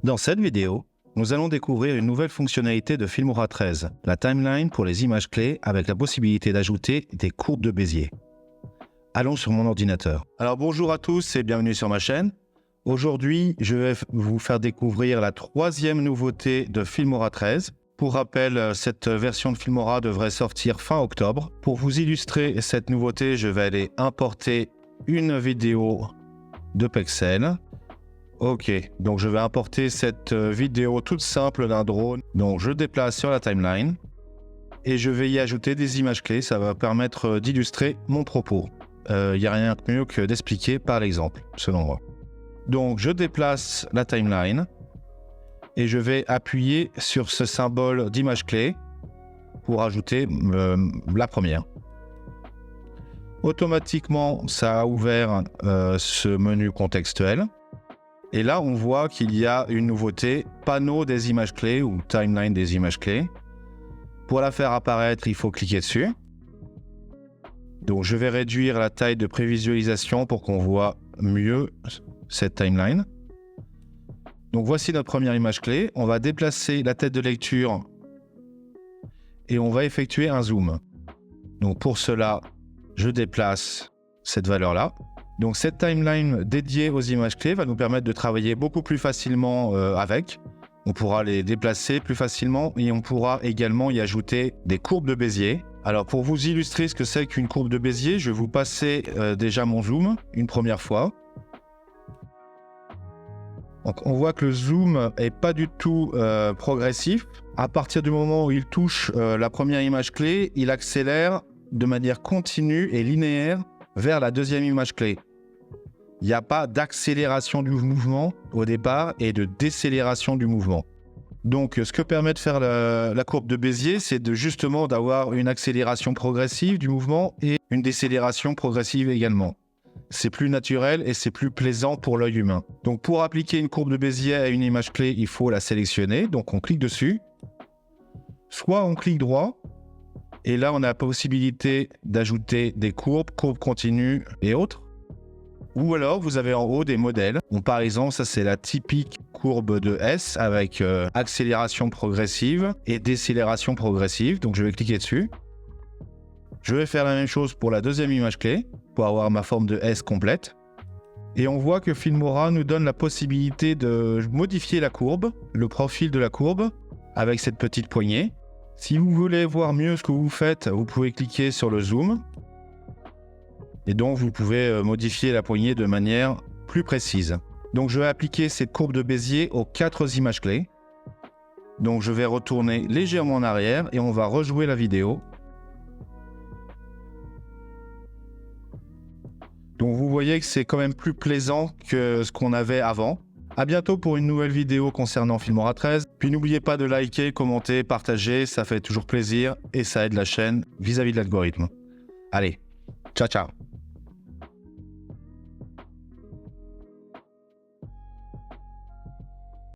Dans cette vidéo, nous allons découvrir une nouvelle fonctionnalité de Filmora 13, la timeline pour les images clés avec la possibilité d'ajouter des courbes de Bézier. Allons sur mon ordinateur. Alors bonjour à tous et bienvenue sur ma chaîne. Aujourd'hui, je vais vous faire découvrir la troisième nouveauté de Filmora 13. Pour rappel, cette version de Filmora devrait sortir fin octobre. Pour vous illustrer cette nouveauté, je vais aller importer une vidéo de Pexel. Ok, donc je vais importer cette vidéo toute simple d'un drone. Donc je déplace sur la timeline et je vais y ajouter des images clés. Ça va permettre d'illustrer mon propos. Il n'y a rien de mieux que d'expliquer par l'exemple, selon moi. Donc je déplace la timeline et je vais appuyer sur ce symbole d'image clé pour ajouter la première. Automatiquement, ça a ouvert ce menu contextuel. Et là, on voit qu'il y a une nouveauté, panneau des images clés ou timeline des images clés. Pour la faire apparaître, il faut cliquer dessus. Donc, je vais réduire la taille de prévisualisation pour qu'on voit mieux cette timeline. Donc, voici notre première image clé. On va déplacer la tête de lecture et on va effectuer un zoom. Donc, pour cela, je déplace cette valeur-là. Donc cette timeline dédiée aux images clés va nous permettre de travailler beaucoup plus facilement avec. On pourra les déplacer plus facilement et on pourra également y ajouter des courbes de Bézier. Alors pour vous illustrer ce que c'est qu'une courbe de Bézier, je vais vous passer déjà mon zoom une première fois. Donc on voit que le zoom n'est pas du tout progressif. À partir du moment où il touche la première image clé, il accélère de manière continue et linéaire vers la deuxième image clé. Il n'y a pas d'accélération du mouvement au départ et de décélération du mouvement. Donc, ce que permet de faire la courbe de Bézier, c'est justement d'avoir une accélération progressive du mouvement et une décélération progressive également. C'est plus naturel et c'est plus plaisant pour l'œil humain. Donc, pour appliquer une courbe de Bézier à une image clé, il faut la sélectionner. Donc, on clique dessus. Soit on clique droit. Et là, on a la possibilité d'ajouter des courbes continues et autres. Ou alors, vous avez en haut des modèles. Donc, par exemple, ça, c'est la typique courbe de S avec accélération progressive et décélération progressive. Donc, je vais cliquer dessus. Je vais faire la même chose pour la deuxième image clé pour avoir ma forme de S complète. Et on voit que Filmora nous donne la possibilité de modifier la courbe, le profil de la courbe avec cette petite poignée. Si vous voulez voir mieux ce que vous faites, vous pouvez cliquer sur le zoom. Et donc, vous pouvez modifier la poignée de manière plus précise. Donc, je vais appliquer cette courbe de Bézier aux 4 images clés. Donc, je vais retourner légèrement en arrière et on va rejouer la vidéo. Donc, vous voyez que c'est quand même plus plaisant que ce qu'on avait avant. À bientôt pour une nouvelle vidéo concernant Filmora 13. Puis n'oubliez pas de liker, commenter, partager, ça fait toujours plaisir et ça aide la chaîne vis-à-vis de l'algorithme. Allez, ciao ciao.